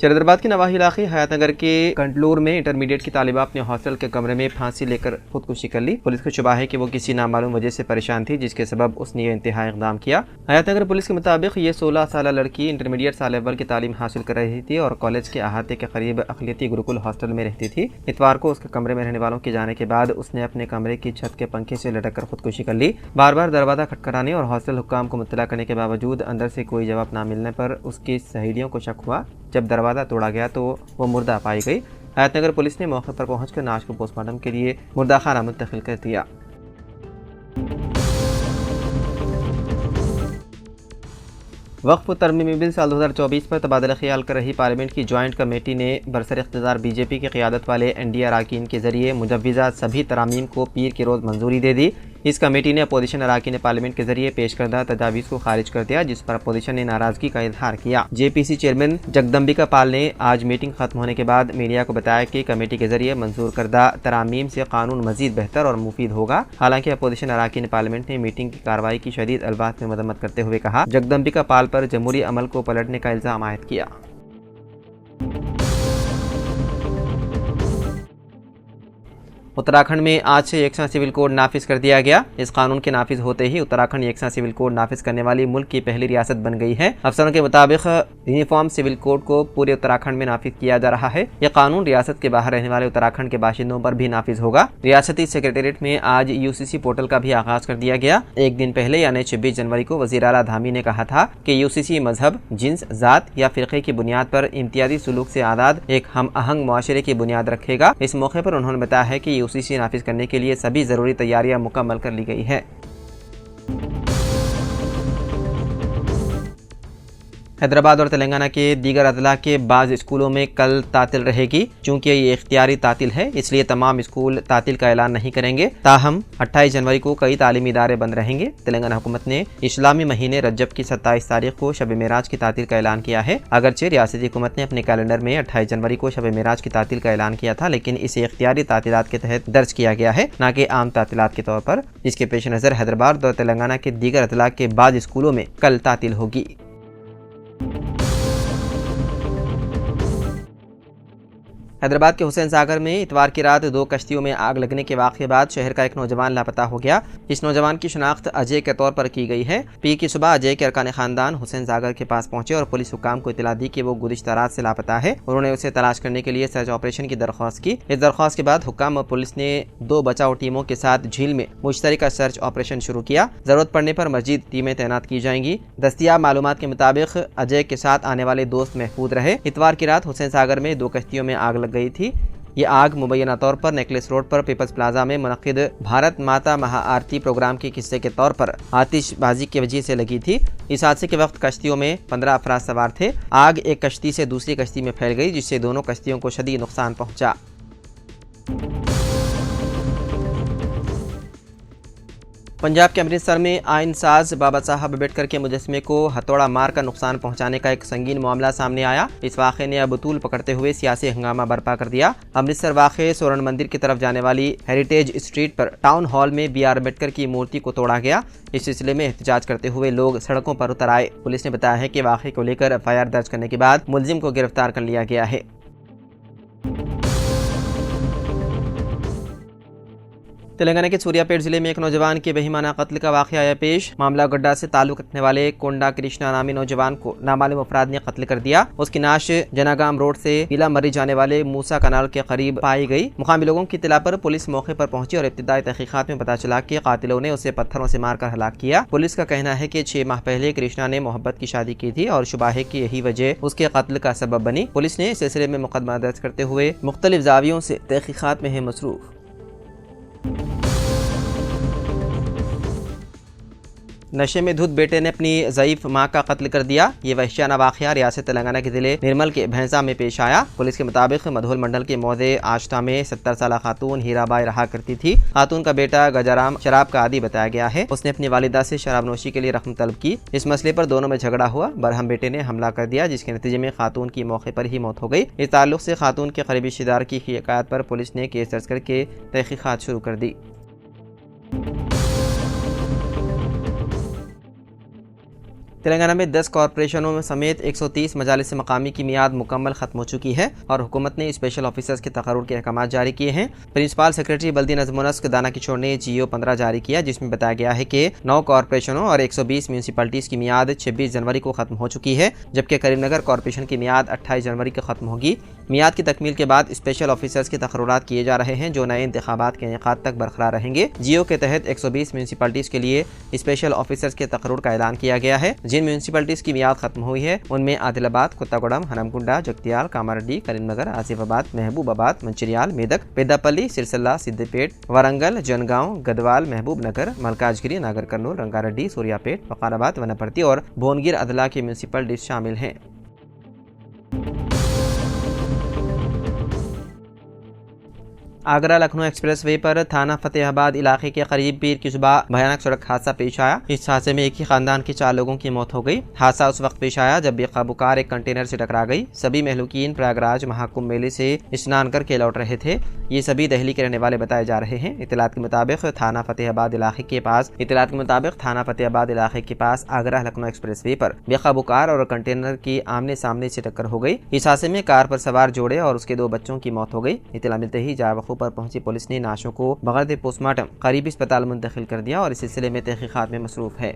शरीदाबाद के नवाही इलाके हयात नगर के कंटलूर में इंटरमीडिएट की तालिबा अपने हॉस्टल के कमरे में फांसी लेकर खुदकुशी कर ली। पुलिस को शुबा है कि वो किसी नामालूम वजह से परेशान थी, जिसके सबब उसने ये इंतहाई इक़दाम किया। हयात नगर पुलिस के मुताबिक ये 16 साल लड़की इंटरमीडिएट साल अव्वल की तालीम हासिल कर रही थी और कॉलेज के अहाते के करीब अक़लियती गुरुकुल हॉस्टल में रहती थी। इतवार को उसके कमरे में रहने वालों के जाने के बाद उसने अपने कमरे की छत के पंखे से लटक कर खुदकुशी कर ली। बार बार दरवाज़ा खटखटाने और हॉस्टल हुक्काम को मुत्तला करने के बावजूद अंदर से कोई जवाब न मिलने पर उसकी सहेलियों को शक हुआ। जब दरवाज़ा तोड़ा गया तो वो मुर्दा पाई गई। हयात नगर पुलिस ने मौके पर पहुंचकर लाश को पोस्टमार्टम के लिए मुर्दा खाना मुंतकिल कर दिया। वक्फ तरमीमी बिल साल 2024 पर तबादला ख्याल कर रही पार्लियामेंट की जॉइंट कमेटी ने बरसर इख्तियार बीजेपी की क़ियादत वाले एनडीए अरकान के जरिए मुजव्विज़ा सभी तरामीम को पीर के रोज़ मंजूरी दे दी। इस कमेटी ने अपोजिशन अरकान पार्लियामेंट के जरिए पेश करदा तजावीज़ को खारिज कर दिया, जिस पर अपोजिशन ने नाराज़गी का इजहार किया। जेपीसी चेयरमैन जगदम्बिका पाल ने आज मीटिंग खत्म होने के बाद मीडिया को बताया कि कमेटी के जरिए मंजूर करदा तरामीम से कानून मजीद बेहतर और मुफीद होगा। हालांकि अपोजिशन अरकान पार्लियामेंट ने मीटिंग की कार्रवाई की शदीद अल्फाज में मजम्मत करते हुए कहा। जगदम्बिका पाल पर जमहूरी अमल को पलटने का इल्ज़ाम आयद किया। उत्तराखंड में आज से यकसा सिविल कोड नाफिज कर दिया गया। इस कानून के नाफिज होते ही उत्तराखंड यकसा सिविल कोड नाफिज करने वाली मुल्क की पहली रियासत बन गई है। अफसरों के मुताबिक यूनिफॉर्म सिविल कोड को पूरे उत्तराखंड में नाफिज किया जा रहा है। यह कानून रियासत के बाहर रहने वाले उत्तराखंड के बाशिंदों पर भी नाफिज होगा। रियासती सेक्रेटेरिएट में आज यूसीसी पोर्टल का भी आगाज कर दिया गया। एक दिन पहले यानी 26 जनवरी को वज़ीर आला धामी ने कहा था कि यूसीसी मजहब, जिन्स, जात या फिरके की बुनियाद पर इम्तियाजी सुलूक से आज़ाद एक हम आहंग मुआशरे की बुनियाद रखेगा। इस मौके पर उन्होंने बताया है कि यूसीसी नाफिज करने के लिए सभी जरूरी तैयारियां मुकम्मल कर ली गई है। हैदराबाद और तेलंगाना के दीगर अजला के बाज़ स्कूलों में कल तातिल रहेगी। चूँकि ये इख्तियारी तातिल है, इसलिए तमाम स्कूल तातिल का ऐलान नहीं करेंगे। ताहम 28 जनवरी को कई तालीमी इदारे बंद रहेंगे। तेलंगाना हुकूमत ने इस्लामी महीने रजब की 27 तारीख को शब मेराज की तातिल का ऐलान किया है। अगरचे रियासती हुकूमत ने अपने कैलेंडर में 28 जनवरी को शब मेराज की तातिल का ऐलान किया था, लेकिन इसे इख्तियारी तातिलात के तहत दर्ज किया गया है, न कि आम तातिलात के तौर पर। जिसके पेश नज़र हैदराबाद और तेलंगाना के दीगर अजला के बाज़ स्कूलों में कल तातिल होगी। हैदराबाद के हुसैन सागर में इतवार की रात 2 कश्तियों में आग लगने के वाक़े बाद शहर का एक नौजवान लापता हो गया। इस नौजवान की शनाख्त अजय के तौर पर की गई है। पीर की सुबह अजय के अरकान खानदान हुसैन सागर के पास पहुंचे और पुलिस हुकाम को इतला दी कि वो गुज़िश्ता रात से लापता है। उन्होंने उसे तलाश करने के लिए सर्च ऑपरेशन की दरख्वास्त की। इस दरख्वास्त के बाद हुकाम और पुलिस ने 2 बचाव टीमों के साथ झील में मुश्तरका सर्च ऑपरेशन शुरू किया। जरूरत पड़ने पर मजीद टीमें तैनात की जाएंगी। दस्तियाब मालूमात के मुताबिक अजय के साथ आने वाले दोस्त महफूज रहे। इतवार की रात हुसैन सागर में 2 कश्तियों में आग लग गई थी। ये आग मुबैना तौर पर नेकलेस रोड पर पीपल्स प्लाजा में मुनक्किद भारत माता महाआरती प्रोग्राम के हिस्से के तौर पर आतिशबाजी की वजह से लगी थी। इस हादसे के वक्त कश्तियों में 15 अफराद सवार थे। आग एक कश्ती से दूसरी कश्ती में फैल गई, जिससे दोनों कश्तियों को शदीद नुकसान पहुंचा। पंजाब के अमृतसर में आइन साज बाबा साहब अम्बेडकर के मुजस्समे को हथौड़ा मार कर नुकसान पहुंचाने का एक संगीन मामला सामने आया। इस वाक़े ने अब तूल पकड़ते हुए सियासी हंगामा बर्पा कर दिया। अमृतसर वाक़े स्वर्ण मंदिर की तरफ जाने वाली हेरिटेज स्ट्रीट पर टाउन हॉल में बी आर अम्बेडकर की मूर्ति को तोड़ा गया। इस सिलसिले में एहतजाज करते हुए लोग सड़कों पर उतर आए। पुलिस ने बताया है कि वाक़े को लेकर FIR दर्ज करने के बाद मुलजिम को गिरफ्तार कर लिया गया है। तेलंगाना के सूर्यापेट जिले में एक नौजवान के बेईमाना कत्ल का वाक़या आया पेश। मामला गड्ढा से ताल्लुक रखने वाले कोंडा कृष्णा नामी नौजवान को नामालूम अफराद ने कत्ल कर दिया। उसकी नाश जनागाम रोड से पीला मरी जाने वाले मूसा कनाल के करीब पाई गई। मुकामी लोगों की इत्तला पर पुलिस मौके पर पहुंची और इब्तिदाई तहकीकात में पता चला कि कातिलों ने उसे पत्थरों से मारकर हलाक किया। पुलिस का कहना है कि 6 माह पहले कृष्णा ने मोहब्बत की शादी की थी और शुबा है कि यही वजह उसके कत्ल का सबब बनी। पुलिस ने इस सिलसिले में मुकदमा दर्ज करते हुए मुख्तलिफ जावियों से तहकीकात में है मसरूफ। नशे में धुत बेटे ने अपनी ज़ईफ मां का कत्ल कर दिया। ये वहशियाना वाक़या रियासत तेलंगाना के ज़िले निर्मल के भैंसा में पेश आया। पुलिस के मुताबिक मधोल मंडल के मौजे आष्टा में 70 साल खातून हीराबाई रहा करती थी। खातून का बेटा गजाराम शराब का आदी बताया गया है। उसने अपनी वालिदा से शराब नोशी के लिए रकम तलब की। इस मसले पर दोनों में झगड़ा हुआ। बरहम बेटे ने हमला कर दिया, जिसके नतीजे में खातून की मौके पर ही मौत हो गई। इस ताल्लुक से खातून के करीबी रिश्तेदार की शिकायत पर पुलिस ने केस दर्ज करके तहकीकात शुरू कर दी। तेलंगाना में 10 कॉरपोरेशनों में समेत 130 मजालिस मकामी की मियाद मुकम्मल खत्म हो चुकी है और हुकूमत ने स्पेशल ऑफिसर्स के तकर्रुर के अहकाम जारी किए हैं। प्रिंसिपल सेक्रेटरी बल्दी नज़्म व नस्क दाना किशोर ने GO 15 जारी किया, जिसमें बताया गया है कि 9 कॉरपोरेशनों और 120 म्यूनसिपलिटीज़ की मियाद 26 जनवरी को खत्म हो चुकी है, जबकि करीमनगर कॉरपोरेशन की मियाद 28 जनवरी को खत्म होगी। मियाद की तकमील के बाद स्पेशल ऑफिसर्स के तकर्रुरात किए जा रहे हैं, जो नए इंतखाबात के इनेकाद तक बरकरार रहेंगे। GO के तहत 120 म्यूनसिपलिटीज़ के लिए स्पेशल ऑफिसर्स के तकर्रुर का ऐलान किया गया है। जिन म्यूनसिपलिटीज़ की मियाद खत्म हुई है उनमें आदिलाबाद, कोत्तागुडम, हनमकुंडा, जगतियाल, कामारेड्डी, करीमनगर, आसिफाबाद, महबूबाबाद, मंचिरियाल, मेदक, पेद्दापल्ली, सिरसिल्ला, सिद्दीपेट, वारंगल, जनगांव, गदवाल, महबूब नगर, मलकाजगिरी, नागर कर्नूल, रंगारेड्डी, सूर्यापेट, वकाराबाद, वनपर्ती और भोनगिर अदला की म्यूनसिपलिटीज शामिल हैं। आगरा लखनऊ एक्सप्रेस वे पर थाना फतेहाबाद इलाके के करीब पीर की सुबह भयानक सड़क हादसा पेश आया। इस हादसे में एक ही खानदान के 4 लोगों की मौत हो गई। हादसा उस वक्त पेश आया जब बेकाबू कार एक कंटेनर से टकरा गई। सभी महलूकीन प्रयागराज महाकुंभ मेले से स्नान करके लौट रहे थे। ये सभी दिल्ली के रहने वाले बताए जा रहे हैं। इत्तलात के मुताबिक थाना फतेहाबाद इलाके के पास आगरा लखनऊ एक्सप्रेस वे पर बेकाबू कार और कंटेनर की आमने सामने से टक्कर हो गई। इस हादसे में कार पर सवार जोड़े और उसके 2 बच्चों की मौत हो गई। इत्तला मिलते ही जावखू पर पहुंची पुलिस ने नाशों को बगैर पोस्टमार्टम करीबी अस्पताल मुंतकिल कर दिया और इस सिलसिले में तहकीकात में मसरूफ है।